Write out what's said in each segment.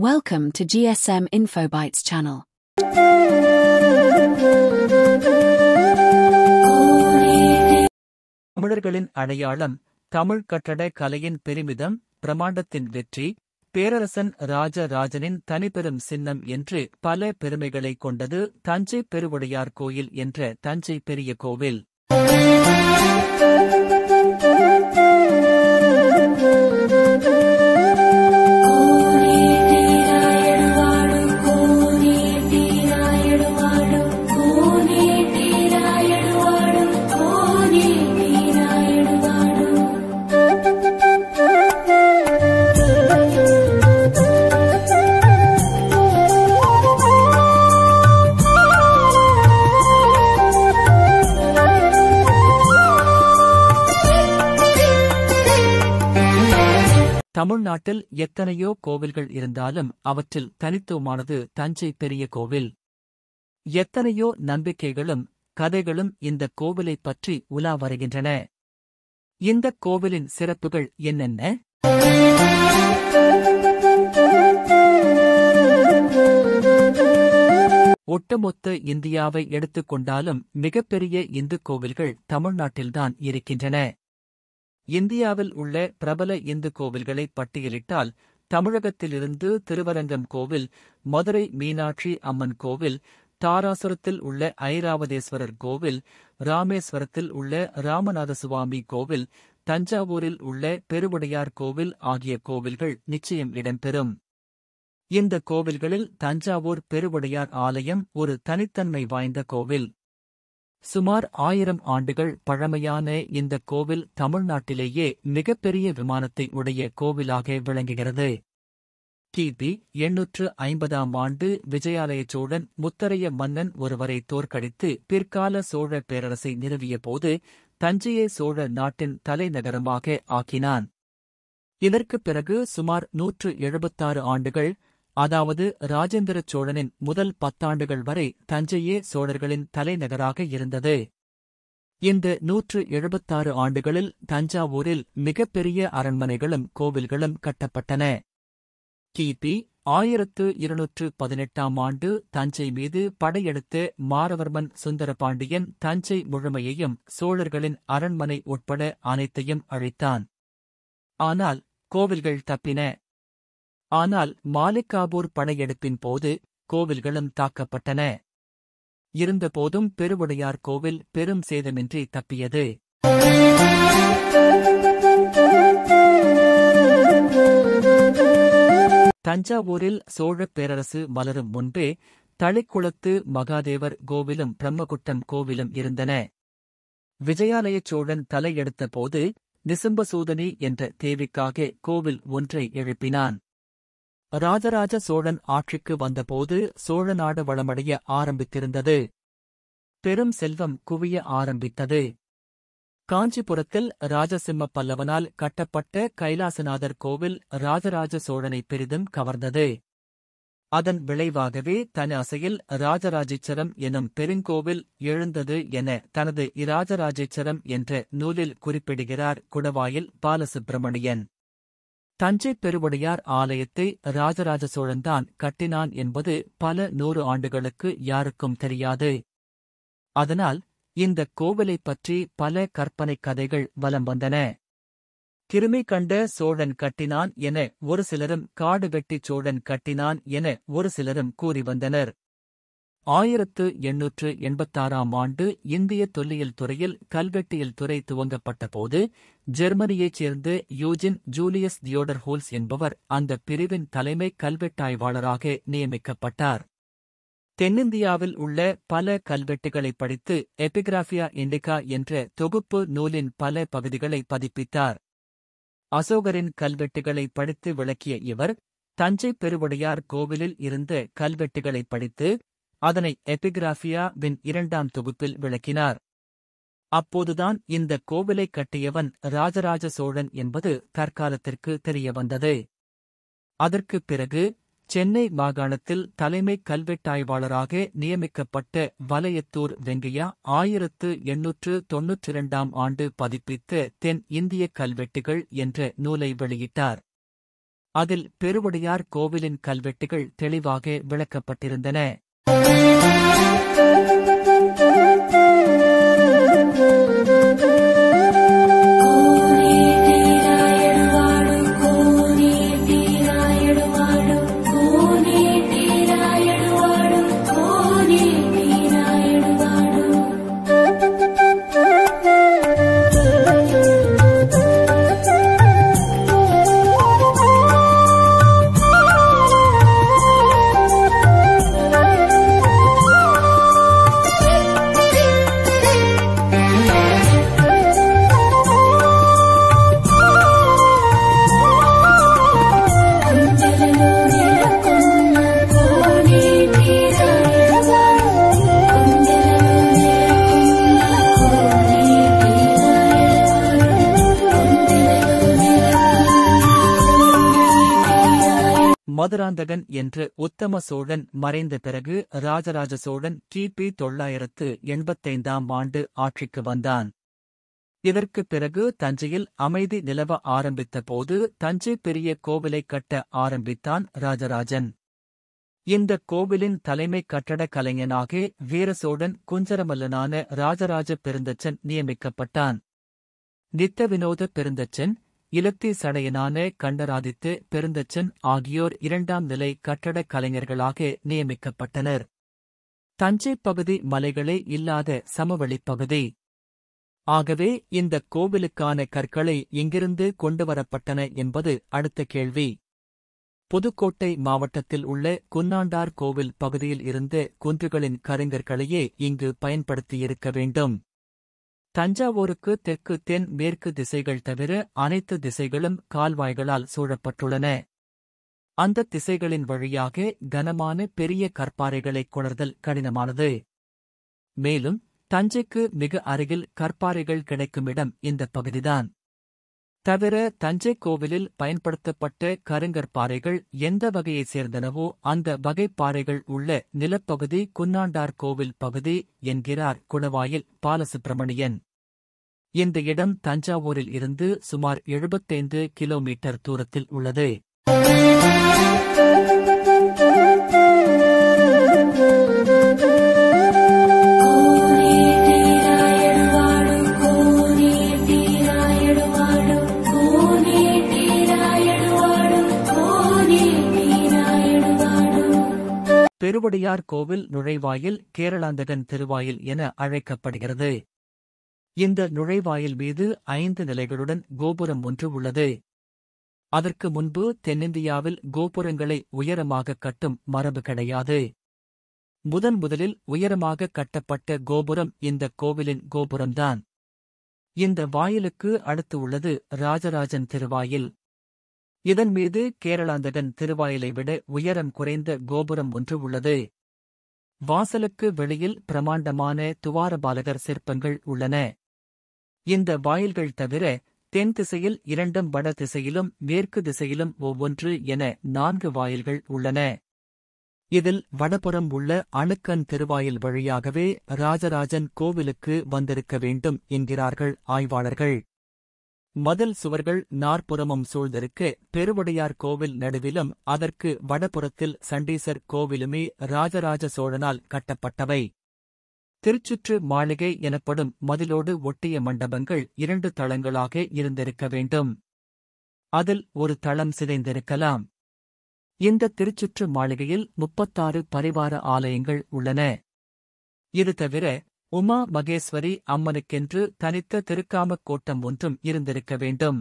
Welcome to GSM InfoBytes channel. தமிழர்களின் அடையாளம், தமிழ் கட்டட கலையின் பெருமிதம், பிரமாண்டத்தின் வெற்றி, பேரரசன் ராஜராஜனின் தனிப்பெரும் சின்னம் என்று பல பெருமைகளை கொண்டது தஞ்சை பெருவுடையார் கோயில் என்ற தஞ்சை பெரிய கோவில். தமிழ்நாட்டில் எத்தனையோ கோவில்கள் இருந்தாலும் அவற்றில் தனித்துவமானது தஞ்சை பெரிய கோவில். எத்தனையோ நம்பிக்கைகளும் கதைகளும் இந்த கோவிலைப் பற்றி உலா வருகின்றன. இந்த கோவிலின் சிறப்புகள் என்னென்ன? ஒட்டுமொத்த இந்தியாவை எடுத்துக்கொண்டாலும் மிகப்பெரிய இந்து கோவில்கள் தமிழ்நாட்டில்தான் இருக்கின்றன. இந்தியாவில் உள்ள பிரபல இந்து கோவில்களை பட்டியலிட்டால் தமிழகத்திலிருந்து திருவரங்கம் கோவில், மதுரை மீனாட்சி அம்மன் கோவில், தாராசுரத்தில் உள்ள ஐராவதேஸ்வரர் கோவில், ராமேஸ்வரத்தில் உள்ள ராமநாதசுவாமி கோவில், தஞ்சாவூரில் உள்ள பெருவுடையார் கோவில் ஆகிய கோவில்கள் நிச்சயம் இடம்பெறும். இந்த கோவில்களில் தஞ்சாவூர் பெருவுடையார் ஆலயம் ஒரு தனித்தன்மை வாய்ந்த கோவில். சுமார் 1000 ஆண்டுகள் பழமையான இந்த கோவில் தமிழ்நாட்டிலேயே மிகப்பெரிய விமானத்தை உடைய கோவிலாக விளங்குகிறது. கிபி 850ஆம் ஆண்டு விஜயாலய சோழன் முத்தரைய மன்னன் ஒருவரை தோற்கடித்து பிற்கால சோழ பேரரசை நிறுவிய போது தஞ்சையை சோழ நாட்டின் தலைநகரமாக ஆக்கினான். இதற்குப் பிறகு சுமார் 176 ஆண்டுகள், அதாவது ராஜேந்திர சோழனின் முதல் 10 ஆண்டுகள் வரை தஞ்சையே சோழர்களின் தலைநகராக இருந்தது. இந்த 176 ஆண்டுகளில் தஞ்சாவூரில் மிகப்பெரிய அரண்மனைகளும் கோவில்களும் கட்டப்பட்டன. கிபி 1218ஆம் ஆண்டு தஞ்சை மீது படையெடுத்த மாரவர்மன் சுந்தரபாண்டியன் தஞ்சை முழுமையையும் சோழர்களின் அரண்மனை உட்பட அனைத்தையும் அழித்தான். ஆனால் கோவில்கள் தப்பின. ஆனால் மாலிகாபூர் படையெடுப்பின் போது கோவில்களும் தாக்கப்பட்டன. இருந்தபோதும் பெருவுடையார் கோவில் பெரும் சேதமின்றி தப்பியது. தஞ்சாவூரில் சோழப் பேரரசு மலரும் முன்பே தளிக்குளத்து மகாதேவர் கோவிலும் பிரம்மகுட்டம் கோவிலும் இருந்தன. விஜயாலய சோழன் தலையெடுத்த போது நிசும்பசூதனி என்ற தேவிக்காக கோவில் ஒன்றை எழுப்பினான். ராஜராஜ சோழன் ஆட்சிக்கு வந்தபோது சோழநாடு வளமடைய ஆரம்பித்திருந்தது. பெரும் செல்வம் குவிய ஆரம்பித்தது. காஞ்சிபுரத்தில் ராஜசிம்ம பல்லவனால் கட்டப்பட்ட கைலாசநாதர் கோவில் ராஜராஜ சோழனை பெரிதும் கவர்ந்தது. அதன் விளைவாகவே தன் அசையில் ராஜராஜேச்சரம் எனும் பெருங்கோவில் எழுந்தது என தனது இராஜராஜேச்சரம் என்ற நூலில் குறிப்பிடுகிறார் குடவாயில் பாலசுப்பிரமணியன். தஞ்சை பெருவுடையார் ஆலயத்தை ராஜராஜ சோழன்தான் கட்டினான் என்பது பல 100 ஆண்டுகளுக்கு யாருக்கும் தெரியாது. அதனால் இந்த கோவிலைப் பற்றி பல கற்பனைக் கதைகள் வலம் வந்தன. கிருமி கண்ட சோழன் கட்டினான் என ஒரு சிலரும், காடு வெட்டி சோழன் கட்டினான் என ஒரு சிலரும் கூறி வந்தனர். 1886ஆம் ஆண்டு இந்திய தொல்லியல் துறையில் கல்வெட்டியல் துறை துவங்கப்பட்டபோது ஜெர்மனியைச் சேர்ந்த யூஜின் ஜூலியஸ் தியோடர் ஹோல்ஸ் என்பவர் அந்த பிரிவின் தலைமை கல்வெட்டாய்வாளராக நியமிக்கப்பட்டார். தென்னிந்தியாவில் உள்ள பல கல்வெட்டுகளை படித்து எபிகிராபியா இண்டிகா என்ற தொகுப்பு நூலின் பல பகுதிகளை பதிப்பித்தார். அசோகரின் கல்வெட்டுகளை படித்து விளக்கிய இவர் தஞ்சை பெருவுடையார் கோவிலில் இருந்த கல்வெட்டுகளை படித்து அதனை எபிகிராபியா வின் 2ஆம் தொகுப்பில் விளக்கினார். அப்போதுதான் இந்த கோவிலை கட்டியவன் ராஜராஜ சோழன் என்பது தற்காலத்திற்கு தெரியவந்தது. அதற்குப் பிறகு சென்னை மாகாணத்தில் தலைமை கல்வெட்டாய்வாளராக நியமிக்கப்பட்ட வலயத்தூர் வெங்கையா 1892ஆம் ஆண்டு பதிப்பித்த தென் இந்திய கல்வெட்டுகள் என்ற நூலை வெளியிட்டார். அதில் பெருவுடையார் கோவிலின் கல்வெட்டுகள் தெளிவாக விளக்கப்பட்டிருந்தன. மதுராந்தகன் என்று உத்தம சோழன் மறைந்த பிறகு ராஜராஜ சோழன் கிபி 985ஆம் ஆண்டு ஆட்சிக்கு வந்தான். இதற்குப் பிறகு தஞ்சையில் அமைதி நிலவ ஆரம்பித்த போது தஞ்சை பெரிய கோவிலைக் கட்ட ஆரம்பித்தான் ராஜராஜன். இந்த கோவிலின் தலைமை கட்டடக் கலைஞனாக வீரசோழன் குஞ்சரமல்லனான ராஜராஜ பெருந்தச்சன் நியமிக்கப்பட்டான். நித்த வினோத பெருந்தச்சன், இலத்தி சடையனான கண்டராதித்து பெருந்தச்சன் ஆகியோர் 2ஆம் நிலை கட்டடக் கலைஞர்களாக நியமிக்கப்பட்டனர். தஞ்சை பகுதி மலைகளே இல்லாத சமவெளிப் பகுதி. ஆகவே இந்த கோவிலுக்கான கற்களை எங்கிருந்து கொண்டுவரப்பட்டன என்பது அடுத்த கேள்வி. புதுக்கோட்டை மாவட்டத்தில் உள்ள குன்னாண்டார் கோவில் பகுதியில் இருந்த குன்றுகளின் கருங்கற்களையே இங்கு பயன்படுத்தியிருக்க வேண்டும். தஞ்சாவூருக்கு தெற்கு தென் மேற்கு திசைகள் தவிர அனைத்து திசைகளும் கால்வாய்களால் சூழப்பட்டுள்ளன. அந்த திசைகளின் வழியாக கனமான பெரிய கற்பாறைகளைக் கொணர்தல் கடினமானது. மேலும் தஞ்சைக்கு மிக அருகில் கற்பாறைகள் கிடைக்குமிடம் இந்த பகுதிதான். தவிர தஞ்சை கோவிலில் பயன்படுத்தப்பட்ட கருங்கற்பாறைகள் எந்த வகையைச் சேர்ந்தனவோ அந்த வகைப்பாறைகள் உள்ள நிலப்பகுதி குன்னாண்டார் கோவில் பகுதி என்கிறார் குணவாயில் பாலசுப்பிரமணியன். இந்த இடம் தஞ்சாவூரில் இருந்து சுமார் 75 கிலோமீட்டர் தூரத்தில் உள்ளது. பெருவுடையார் கோவில் நுழைவாயில் கேரளாந்தகன் திருவாயில் என அழைக்கப்படுகிறது. இந்த நுழைவாயில் மீது 5 நிலைகளுடன் கோபுரம் ஒன்று உள்ளது. அதற்கு முன்பு தென்னிந்தியாவில் கோபுரங்களை உயரமாக கட்டும் மரபு கிடையாது. முதலில் உயரமாக கட்டப்பட்ட கோபுரம் இந்த கோவிலின் கோபுரம்தான். இந்த வாயிலுக்கு அடுத்து உள்ளது ராஜராஜன் திருவாயில். இதன் மீது கேரளாந்தகன் திருவாயிலை விட உயரம் குறைந்த கோபுரம் ஒன்று உள்ளது. வாசலுக்கு வெளியில் பிரமாண்டமான துவாரபாலகர் சிற்பங்கள் உள்ளன. இந்த வாயில்கள் தவிர தென் திசையில் 2ம் வட திசையிலும் மேற்கு திசையிலும் ஒவ்வொன்று என 4 வாயில்கள் உள்ளன. இதில் வடபுறம் உள்ள அணுக்கன் திருவாயில் வழியாகவே ராஜராஜன் கோவிலுக்கு வந்திருக்க வேண்டும் என்கிறார்கள் ஆய்வாளர்கள். மதில் சுவர்கள் 4புறமும் சூழ்ந்திருக்க பெருவுடையார் கோவில் நடுவிலும் அதற்கு வடபுறத்தில் சண்டீசர் கோவிலுமே ராஜராஜ சோழனால் கட்டப்பட்டவை. திருச்சுற்று மாளிகை எனப்படும் மதிலோடு ஒட்டிய மண்டபங்கள் 2 தளங்களாக இருந்திருக்க வேண்டும். அதில் ஒரு தளம் சிதைந்திருக்கலாம். இந்த திருச்சுற்று மாளிகையில் 36 பரிவார ஆலயங்கள் உள்ளன. இது தவிர உமா மகேஸ்வரி அம்மனுக்கென்று தனித்த திருக்காமக் கோட்டம் ஒன்றும் இருந்திருக்க வேண்டும்.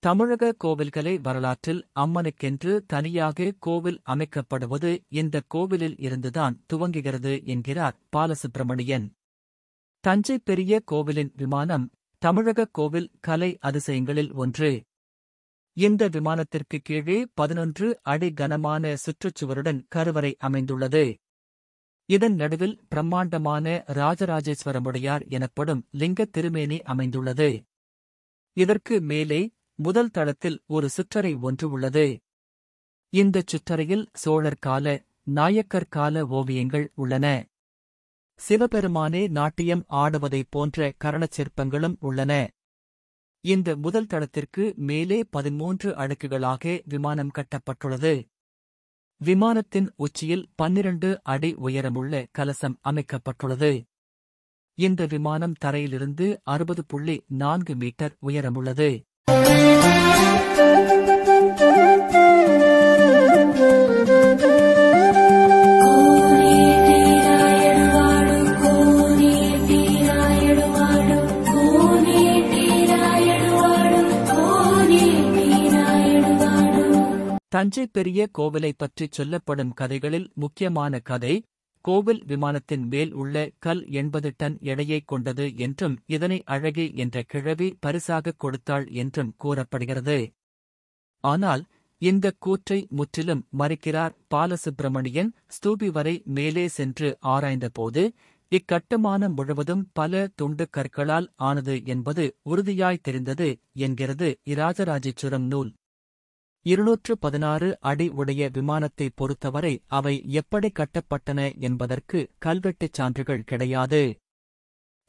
தமிழக கோவில்களை வரலாற்றில் அம்மனுக்கென்று தனியாக கோவில் அமைக்கப்படுவது இந்த கோவிலில் இருந்துதான் துவங்குகிறது என்கிறார் பாலசுப்பிரமணியன். தஞ்சை பெரிய கோவிலின் விமானம் தமிழக கோவில் கலை அதிசயங்களில் ஒன்று. இந்த விமானத்திற்கு கீழே 11 அடி கனமான சுற்றுச்சுவருடன் கருவறை அமைந்துள்ளது. இதன் நடுவில் பிரம்மாண்டமான ராஜராஜேஸ்வரமுடையார் எனப்படும் லிங்க திருமேனி அமைந்துள்ளது. இதற்கு மேலே முதல் தளத்தில் ஒரு சுற்றறை ஒன்று உள்ளது. இந்தச் சுற்றறையில் சோழர் கால, நாயக்கர் கால ஓவியங்கள் உள்ளன. சிவபெருமானே நாட்டியம் ஆடுவதைப் போன்ற கரணச் சிற்பங்களும் உள்ளன. இந்த முதல் தளத்திற்கு மேலே 13 அடுக்குகளாக விமானம் கட்டப்பட்டுள்ளது. விமானத்தின் உச்சியில் 12 அடி உயரமுள்ள கலசம் அமைக்கப்பட்டுள்ளது. இந்த விமானம் தரையிலிருந்து 60.4 மீட்டர் உயரமுள்ளது. தஞ்சை பெரிய கோவிலைப் பற்றிச் சொல்லப்படும் கதைகளில் முக்கியமான கதை, கோவில் விமானத்தின் மேல் உள்ள கல் 80 டன் எடையைக் கொண்டது என்றும் இதனை அழகி என்ற கிழவி பரிசாகக் கொடுத்தாள் என்றும் கூறப்படுகிறது. ஆனால் இந்தக் கூற்றை முற்றிலும் மறுக்கிறார் பாலசுப்பிரமணியன். ஸ்தூபி வரை மேலே சென்று ஆராய்ந்தபோது இக்கட்டுமானம் முழுவதும் பல துண்டுக் கற்களால் ஆனது என்பது உறுதியாய் தெரிந்தது என்கிறது இராஜராஜேஸ்வரம் நூல். 216 அடி உடைய விமானத்தைப் பொறுத்தவரை அவை எப்படி கட்டப்பட்டன என்பதற்கு கல்வெட்டுச் சான்றுகள் கிடையாது.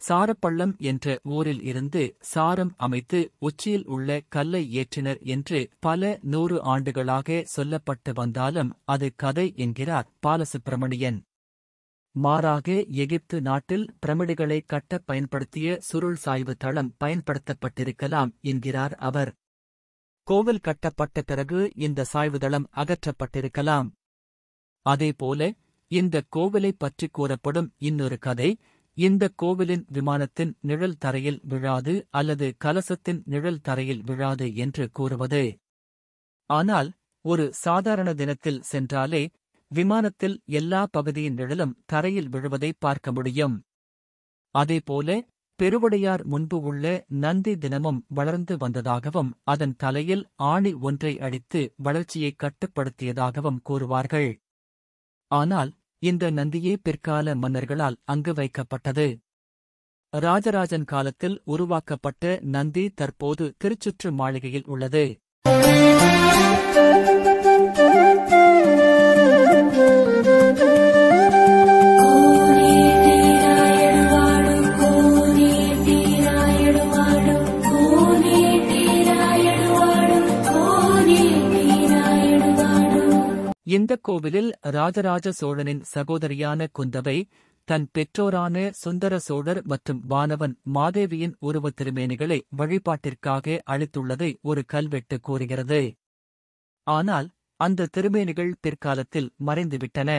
சாரப்பள்ளம் என்ற ஊரில் இருந்து சாரம் அமைத்து உச்சியில் உள்ள கல்லை ஏற்றினர் என்று பல 100 ஆண்டுகளாக சொல்லப்பட்டு வந்தாலும் அது கதை என்கிறார் பாலசுப்பிரமணியன். மாறாக எகிப்து நாட்டில் பிரமிடுகளை கட்டப் பயன்படுத்திய சுருள் சாய்வு தளம் பயன்படுத்தப்பட்டிருக்கலாம் என்கிறார் அவர். கோவில் கட்டப்பட்ட பிறகு இந்த சாய்வுதளம் அகற்றப்பட்டிருக்கலாம். அதேபோல இந்த கோவிலைப் பற்றி கூறப்படும் இன்னொரு கதை, இந்த கோவிலின் விமானத்தின் நிழல் தரையில் விழாது அல்லது கலசத்தின் நிழல் தரையில் விழாது என்று கூறுவது. ஆனால் ஒரு சாதாரண தினத்தில் சென்றாலே விமானத்தில் எல்லா பகுதியின் நிழலும் தரையில் விழுவதை பார்க்க முடியும். அதேபோல பெருவுடையார் முன்பு உள்ள நந்தி தினமும் வளர்ந்து வந்ததாகவும் அதன் தலையில் ஆணி ஒன்றை அடித்து வளர்ச்சியை கட்டுப்படுத்தியதாகவும் கூறுவார்கள். ஆனால் இந்த நந்தியே பிற்கால மன்னர்களால் அங்கு வைக்கப்பட்டது. ராஜராஜன் காலத்தில் உருவாக்கப்பட்ட நந்தி தற்போது திருச்சுற்று மாளிகையில் உள்ளது. இந்த கோவிலில் ராஜராஜ சோழனின் சகோதரியான குந்தவை தன் பெற்றோரான சுந்தர சோழர் மற்றும் வானவன் மாதேவியின் உருவத் திருமேனிகளை வழிபாட்டிற்காக அளித்துள்ளதை ஒரு கல்வெட்டு கூறுகிறது. ஆனால் அந்த திருமேனிகள் பிற்காலத்தில் மறைந்துவிட்டன.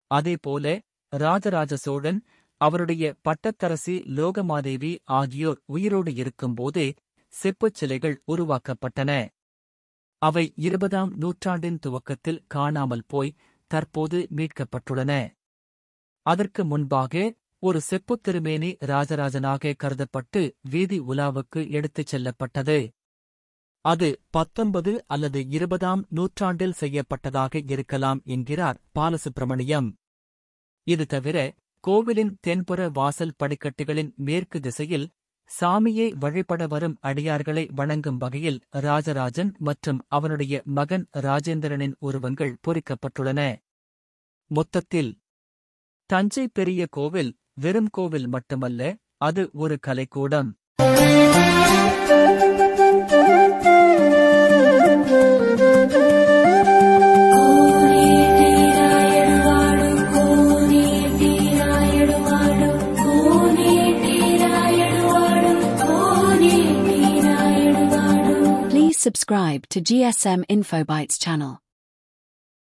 அதேபோல ராஜராஜ சோழன், அவருடைய பட்டத்தரசி லோகமாதேவி ஆகியோர் உயிரோடு இருக்கும்போதே செப்புச் சிலைகள் உருவாக்கப்பட்டன. அவை 20ஆம் நூற்றாண்டின் துவக்கத்தில் காணாமல் போய் தற்போது மீட்கப்பட்டுள்ளன. அதற்கு முன்பாக ஒரு செப்புத் திருமேனி ராஜராஜனாக கருதப்பட்டு வீதி உலாவுக்கு எடுத்துச் செல்லப்பட்டது. அது 19 அல்லது 20ஆம் நூற்றாண்டில் செய்யப்பட்டதாக இருக்கலாம் என்கிறார் பாலசுப்பிரமணியம். இது தவிர கோவிலின் தென்புற வாசல் படிக்கட்டுகளின் மேற்கு திசையில் சாமியை வழிபட வரும் அடியார்களை வணங்கும் வகையில் ராஜராஜன் மற்றும் அவனுடைய மகன் ராஜேந்திரனின் உருவங்கள் பொறிக்கப்பட்டுள்ளன. மொத்தத்தில் தஞ்சை பெரிய கோவில் வெறும் கோவில் மட்டுமல்ல, அது ஒரு கலைக்கூடம். Please subscribe to GSM Infobytes channel.